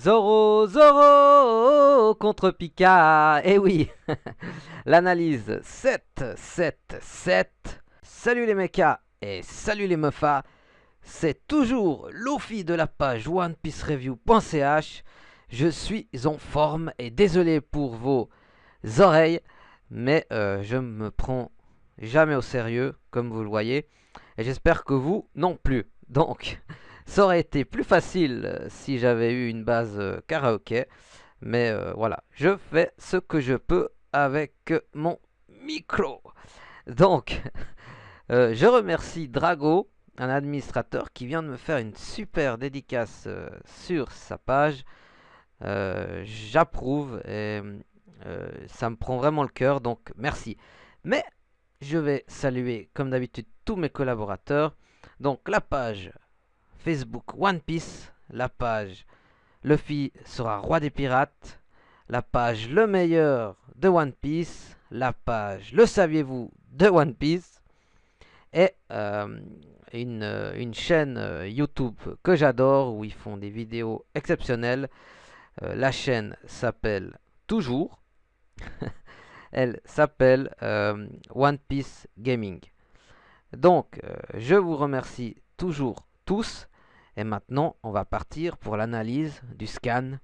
Zoro, Zoro contre Pika. Eh oui, l'analyse 7. Salut les mechas et salut les meufas. C'est toujours Luffy de la page OnePieceReview.ch. Je suis en forme et désolé pour vos oreilles, mais je me prends jamais au sérieux, comme vous le voyez. Et j'espère que vous non plus. Donc, ça aurait été plus facile si j'avais eu une base karaoké. Mais voilà, je fais ce que je peux avec mon micro. Donc, je remercie Drago, un administrateur qui vient de me faire une super dédicace sur sa page. J'approuve et ça me prend vraiment le cœur, donc merci. Mais je vais saluer comme d'habitude tous mes collaborateurs. Donc la page Facebook One Piece, la page Luffy sera roi des pirates, la page Le meilleur de One Piece, la page Le saviez-vous de One Piece et une chaîne YouTube que j'adore où ils font des vidéos exceptionnelles. La chaîne s'appelle toujours, elle s'appelle One Piece Gaming. Donc, je vous remercie toujours tous. Et maintenant, on va partir pour l'analyse du scan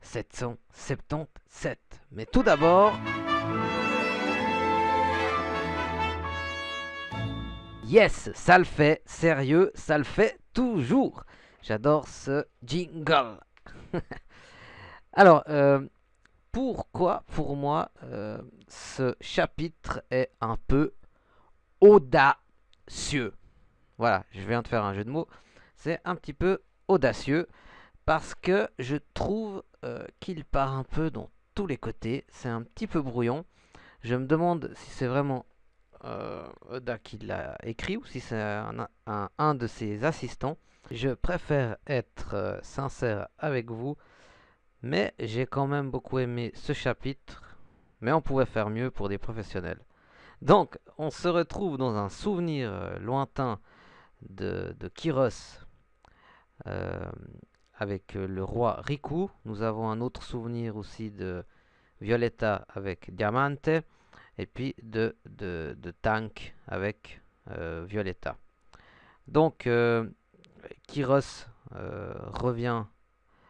777. Mais tout d'abord, yes, ça le fait, sérieux, ça le fait toujours. J'adore ce jingle. Alors, pourquoi pour moi ce chapitre est un peu audacieux? Voilà, je viens de faire un jeu de mots. C'est un petit peu audacieux parce que je trouve qu'il part un peu dans tous les côtés. C'est un petit peu brouillon. Je me demande si c'est vraiment Oda qui l'a écrit ou si c'est un de ses assistants. Je préfère être sincère avec vous, mais j'ai quand même beaucoup aimé ce chapitre. Mais on pouvait faire mieux pour des professionnels. Donc, on se retrouve dans un souvenir lointain de Kyros euh, avec le roi Riku. Nous avons un autre souvenir aussi de Violetta avec Diamante. Et puis de Tank avec Violetta. Donc, Kyros revient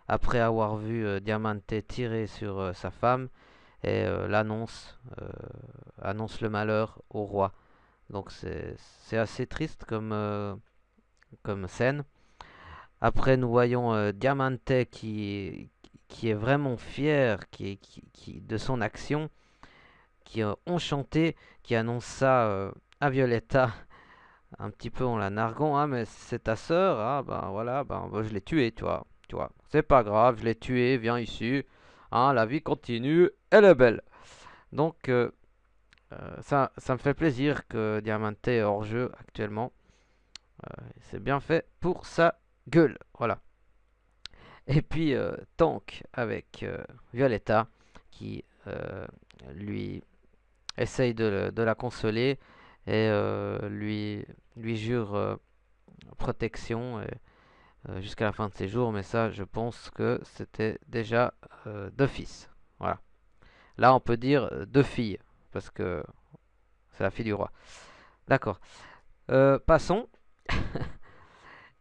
après avoir vu Diamante tirer sur sa femme et annonce le malheur au roi. Donc c'est assez triste comme scène. Après, nous voyons Diamante qui est vraiment fier de son action, qui est enchanté, qui annonce ça à Violetta, un petit peu en la narguant. Ah, mais c'est ta sœur, ah, ben voilà, ben, je l'ai tué, tu vois. C'est pas grave, je l'ai tué, viens ici, hein, la vie continue, elle est belle. Donc, ça me fait plaisir que Diamante est hors jeu actuellement. C'est bien fait pour sa gueule, voilà. Et puis Tank avec Violetta qui lui essaye de la consoler et lui jure protection jusqu'à la fin de ses jours. Mais ça, je pense que c'était déjà deux fils. Voilà. Là, on peut dire deux filles parce que c'est la fille du roi. D'accord. Passons.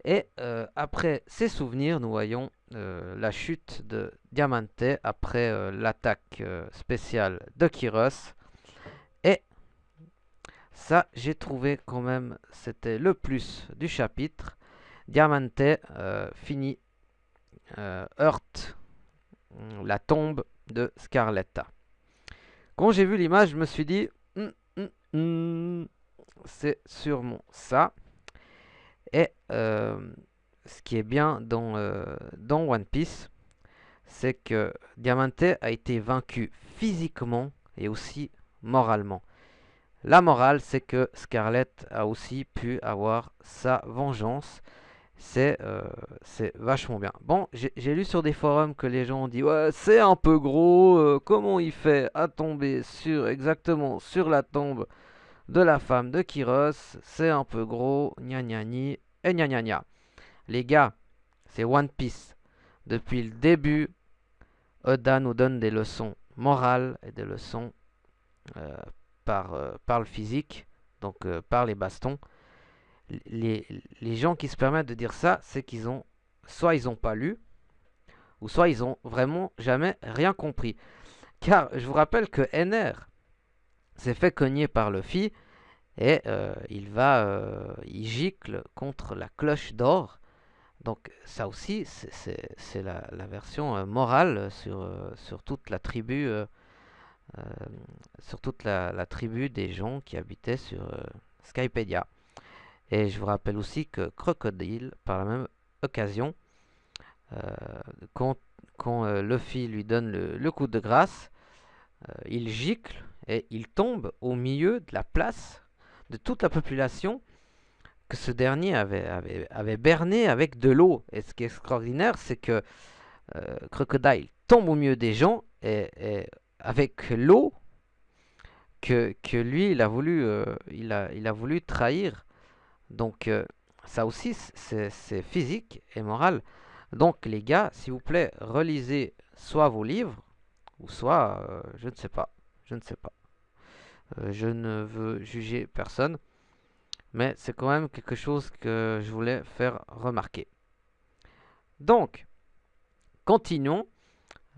Et après ces souvenirs, nous voyons la chute de Diamante après l'attaque spéciale de Kyros. Et ça, j'ai trouvé quand même, c'était le plus du chapitre. Diamante finit, heurte la tombe de Scarletta. Quand j'ai vu l'image, je me suis dit, c'est sûrement ça. Et ce qui est bien dans One Piece, c'est que Diamante a été vaincu physiquement et aussi moralement. La morale, c'est que Scarlett a aussi pu avoir sa vengeance. C'est vachement bien. Bon, j'ai lu sur des forums que les gens ont dit ouais, c'est un peu gros. Comment il fait à tomber exactement sur la tombe de la femme de Kyros? C'est un peu gros. Gna gna gna et gna gna gna. Les gars, c'est One Piece. depuis le début, Oda nous donne des leçons morales et des leçons euh, par le physique, donc par les bastons. Les gens qui se permettent de dire ça, c'est qu'ils ont soit ils n'ont pas lu, ou soit ils ont vraiment jamais rien compris. Car je vous rappelle que NR s'est fait cogner par Luffy et il gicle contre la cloche d'or. Donc ça aussi, c'est la version morale sur toute la tribu, euh, sur toute la tribu des gens qui habitaient sur Skypedia. Et je vous rappelle aussi que Crocodile, par la même occasion, euh, quand, quand Luffy lui donne le coup de grâce, il gicle et il tombe au milieu de la place de toute la population que ce dernier avait berné avec de l'eau. Et ce qui est extraordinaire, c'est que Crocodile tombe au milieu des gens et avec l'eau que lui, il a voulu trahir. Donc ça aussi, c'est physique et moral. Donc les gars, s'il vous plaît, relisez soit vos livres, ou soit, je ne sais pas. Je ne sais pas. Je ne veux juger personne, mais c'est quand même quelque chose que je voulais faire remarquer. Donc, continuons.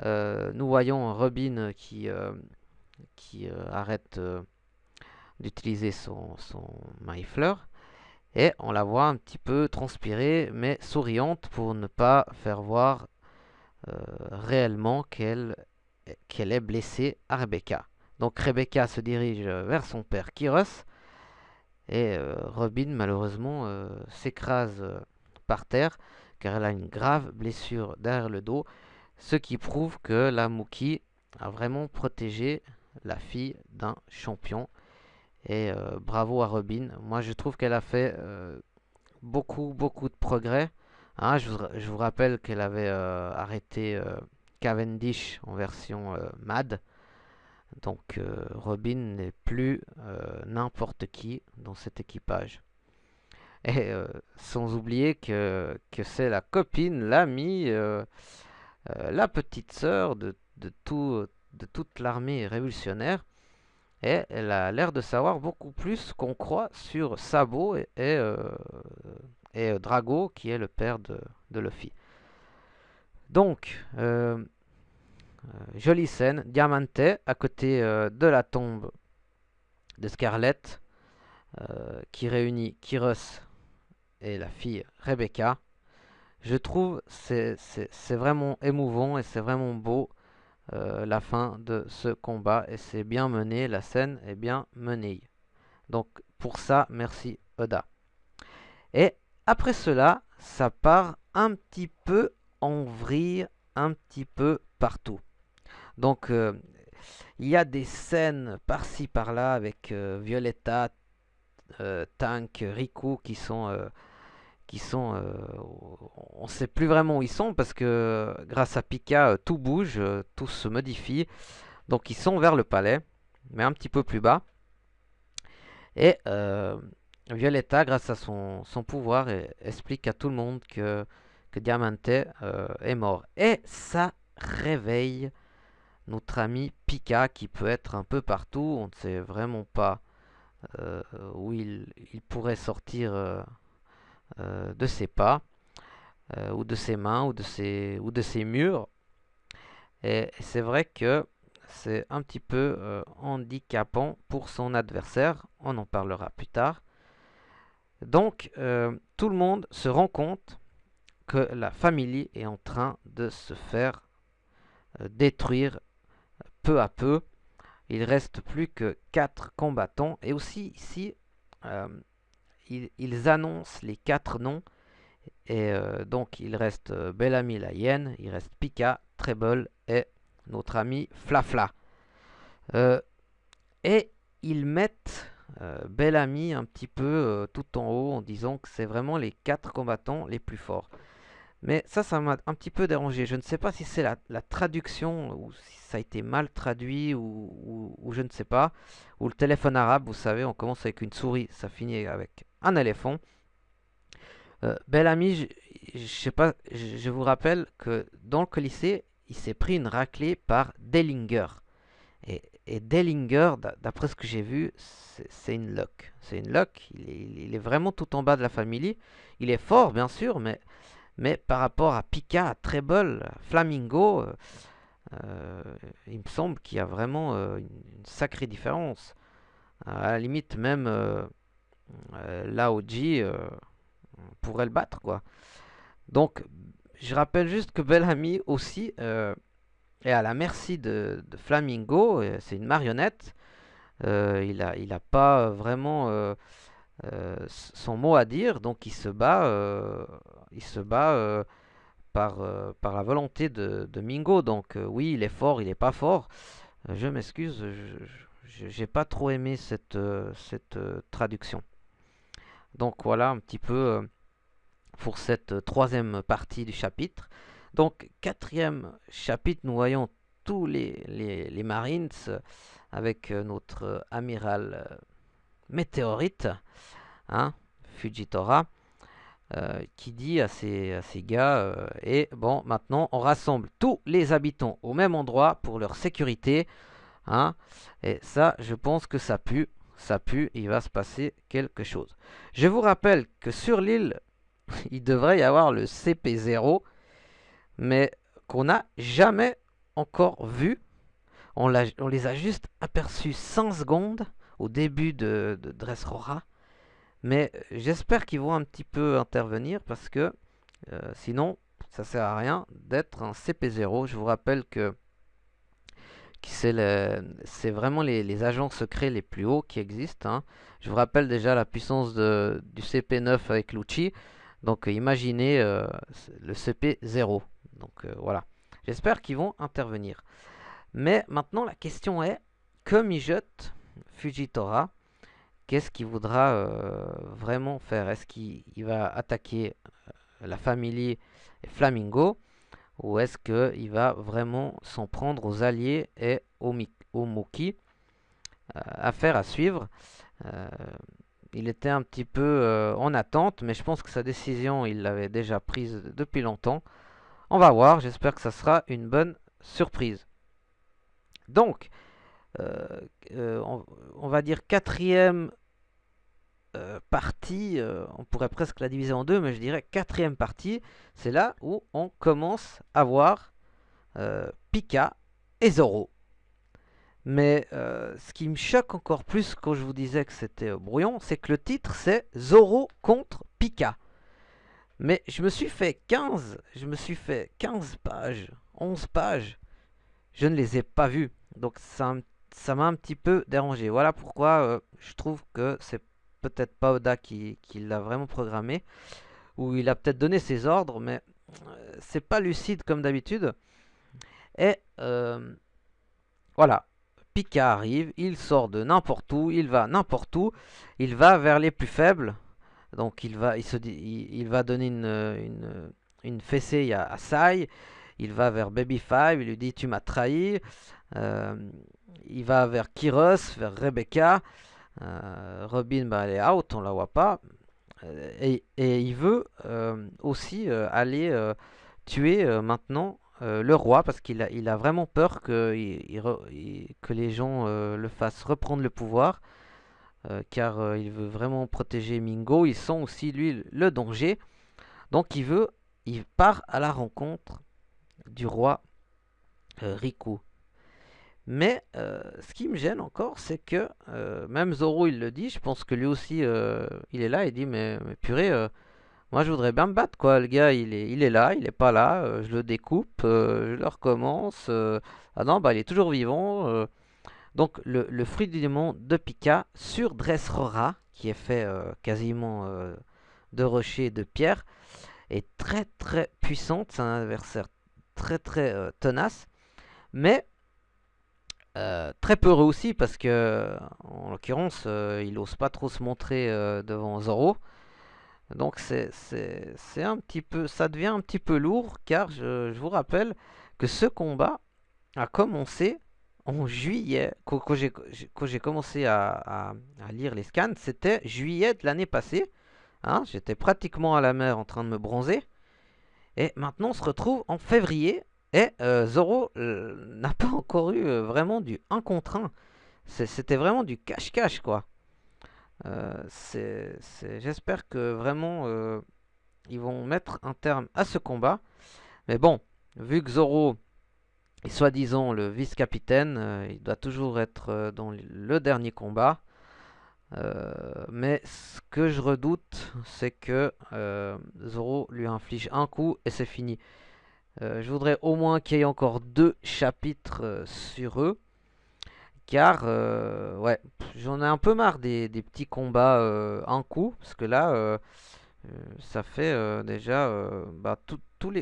Nous voyons Robin qui arrête d'utiliser son maillefleur. Et on la voit un petit peu transpirer, mais souriante pour ne pas faire voir réellement qu'elle est blessée à Rebecca. Donc Rebecca se dirige vers son père Kyros et Robin malheureusement s'écrase par terre car elle a une grave blessure derrière le dos, ce qui prouve que la Mookie a vraiment protégé la fille d'un champion. Et bravo à Robin. Moi je trouve qu'elle a fait beaucoup de progrès. Hein, je vous rappelle qu'elle avait arrêté Cavendish en version MAD. Donc Robin n'est plus n'importe qui dans cet équipage. Et sans oublier que c'est la copine, l'amie, la petite sœur de toute l'armée révolutionnaire. Et elle a l'air de savoir beaucoup plus qu'on croit sur Sabo et Drago, qui est le père de Luffy. Donc, jolie scène, Diamante, à côté de la tombe de Scarlett, qui réunit Kyros et la fille Rebecca. Je trouve c'est vraiment émouvant et c'est vraiment beau la fin de ce combat. Et c'est bien mené, la scène est bien menée. Donc pour ça, merci Oda. Et après cela, ça part un petit peu en vrille, un petit peu partout. Donc il y a des scènes par-ci par-là avec Violetta, Tank, Riku qui sont on ne sait plus vraiment où ils sont parce que grâce à Pika tout bouge, tout se modifie. Donc ils sont vers le palais, mais un petit peu plus bas. Et Violetta, grâce à son pouvoir, explique à tout le monde que Diamante est mort. Et ça réveille notre ami Pika qui peut être un peu partout. On ne sait vraiment pas où il pourrait sortir de ses pas, ou de ses mains, ou de ses murs. Et c'est vrai que c'est un petit peu handicapant pour son adversaire. On en parlera plus tard. Donc, tout le monde se rend compte que la famille est en train de se faire détruire peu à peu. Il reste plus que 4 combattants. Et aussi ici, euh, ils annoncent les 4 noms. Et donc il reste Bellamy la hyène, il reste Pika, Treble et notre ami Flafla. Et ils mettent Bellamy un petit peu tout en haut en disant que c'est vraiment les 4 combattants les plus forts. Mais ça m'a un petit peu dérangé. Je ne sais pas si c'est la traduction ou si ça a été mal traduit ou je ne sais pas. Ou le téléphone arabe, vous savez, on commence avec une souris, ça finit avec un éléphant. Bellamy, je sais pas, je vous rappelle que dans le Colisée, il s'est pris une raclée par Dellinger. Et Dellinger, d'après ce que j'ai vu, c'est une lock. C'est une lock. Il est vraiment tout en bas de la famille. Il est fort, bien sûr, mais par rapport à Pika, à Treble, à Flamingo, euh, il me semble qu'il y a vraiment une sacrée différence. À la limite, même Laoji pourrait le battre, quoi. Donc, je rappelle juste que Bellamy aussi est à la merci de Flamingo. C'est une marionnette. Il a pas vraiment son mot à dire, donc il se bat par la volonté de Mingo. Donc oui, il est fort, il est pas fort. Je m'excuse, j'ai pas trop aimé cette traduction. Donc voilà un petit peu pour cette troisième partie du chapitre. Donc quatrième chapitre, nous voyons tous les Marines avec notre amiral Météorite, hein, Fujitora, qui dit à ses gars, et bon, maintenant on rassemble tous les habitants au même endroit pour leur sécurité, hein, et ça, je pense que ça pue, il va se passer quelque chose. Je vous rappelle que sur l'île, il devrait y avoir le CP0, mais qu'on n'a jamais encore vu. On les a juste aperçus 100 secondes au début de Dressrosa. Mais j'espère qu'ils vont un petit peu intervenir parce que sinon, ça sert à rien d'être un CP0. Je vous rappelle que c'est vraiment les agents secrets les plus hauts qui existent, hein. Je vous rappelle déjà la puissance du CP9 avec Lucci. Donc imaginez le CP0. Donc voilà. J'espère qu'ils vont intervenir. Mais maintenant la question est, que mijote Fujitora? Qu'est-ce qu'il voudra vraiment faire? Est-ce qu'il va attaquer la famille et Flamingo? Ou est-ce qu'il va vraiment s'en prendre aux alliés et aux Muki? Affaire à suivre. Euh, il était un petit peu en attente, mais je pense que sa décision, il l'avait déjà prise depuis longtemps. On va voir, j'espère que ça sera une bonne surprise. Donc, euh, on va dire quatrième partie, on pourrait presque la diviser en deux, mais je dirais quatrième partie, c'est là où on commence à voir Pika et Zoro. Mais ce qui me choque encore plus quand je vous disais que c'était brouillon, c'est que le titre c'est Zoro contre Pika. Mais je me suis fait 15 pages, 11 pages, je ne les ai pas vues. Donc ça m'a un petit peu dérangé. Voilà pourquoi je trouve que c'est peut-être pas Oda qui l'a vraiment programmé, ou il a peut-être donné ses ordres, mais c'est pas lucide comme d'habitude. Et voilà, Pika arrive, il sort de n'importe où, il va n'importe où, il va vers les plus faibles. Donc il va donner une fessée à Sai. Il va vers Baby Five, il lui dit tu m'as trahi. Euh, il va vers Kyros, vers Rebecca. Robin, bah, elle est out, on la voit pas. Et il veut aussi aller tuer maintenant le roi parce qu'il a vraiment peur que les gens le fassent reprendre le pouvoir. Car il veut vraiment protéger Mingo. Ils sont aussi, lui, le danger. Donc il part à la rencontre du roi Riku. Mais ce qui me gêne encore, c'est que même Zoro il le dit, je pense que lui aussi il est là, il dit mais purée, moi je voudrais bien me battre quoi, le gars il est là, il est pas là, je le découpe, je le recommence, ah non bah il est toujours vivant. Donc le fruit du démon de Pika sur Dressrosa, qui est fait quasiment de rochers et de pierre, est très très puissante, c'est un adversaire très très tenace, mais très peureux aussi parce que en l'occurrence il n'ose pas trop se montrer devant Zoro. Donc c'est un petit peu, ça devient un petit peu lourd car je vous rappelle que ce combat a commencé en juillet. Quand j'ai commencé à lire les scans, c'était juillet de l'année passée, hein. J'étais pratiquement à la mer en train de me bronzer. Et maintenant, on se retrouve en février. Et Zoro n'a pas encore eu vraiment du 1 contre 1. C'était vraiment du cache-cache, quoi. J'espère que vraiment ils vont mettre un terme à ce combat. Mais bon, vu que Zoro est soi-disant le vice-capitaine, il doit toujours être dans le dernier combat. Mais ce que je redoute, c'est que Zoro lui inflige un coup et c'est fini. Je voudrais au moins qu'il y ait encore 2 chapitres sur eux. Car, ouais, j'en ai un peu marre des petits combats un coup. Parce que là, ça fait déjà bah,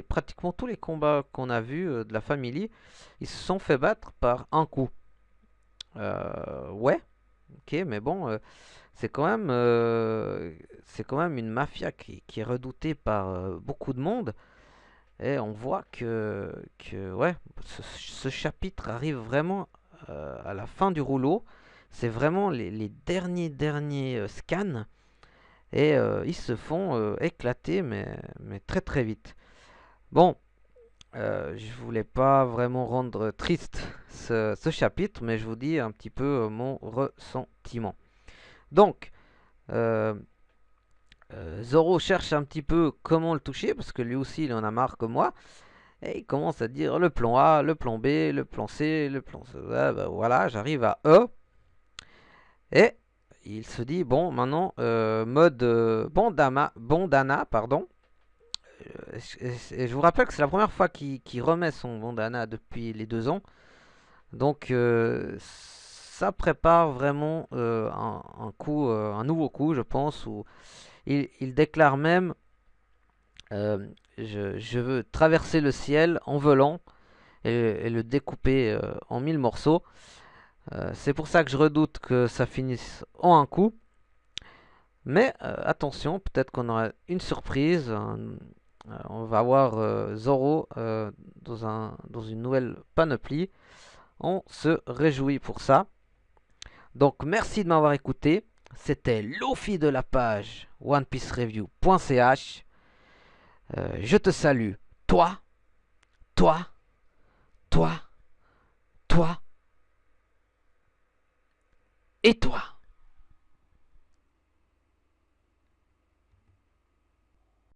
pratiquement tous les combats qu'on a vus de la Family, ils se sont fait battre par un coup. Ouais, ok, mais bon, c'est quand même une mafia qui est redoutée par beaucoup de monde. Et on voit que ouais, ce chapitre arrive vraiment à la fin du rouleau. C'est vraiment les derniers scans. Et ils se font éclater, mais très très vite. Bon, je voulais pas vraiment rendre triste ce chapitre, mais je vous dis un petit peu mon ressentiment. Donc, euh, Zoro cherche un petit peu comment le toucher, parce que lui aussi il en a marre comme moi. Et il commence à dire le plan A, le plan B, le plan C, le plan C. Ah, bah, voilà, j'arrive à E. Et il se dit, bon, maintenant, mode bandana, pardon. Et je vous rappelle que c'est la première fois qu'il remet son bandana depuis les 2 ans. Donc, ça prépare vraiment un nouveau coup, je pense. Où il déclare même je veux traverser le ciel en volant et le découper en 1000 morceaux. C'est pour ça que je redoute que ça finisse en un coup. Mais attention, peut-être qu'on aura une surprise. On va avoir Zoro dans une nouvelle panoplie. On se réjouit pour ça. Donc merci de m'avoir écouté. C'était Lofi de la page OnePieceReview.ch. Je te salue. Toi, toi, toi, toi et toi.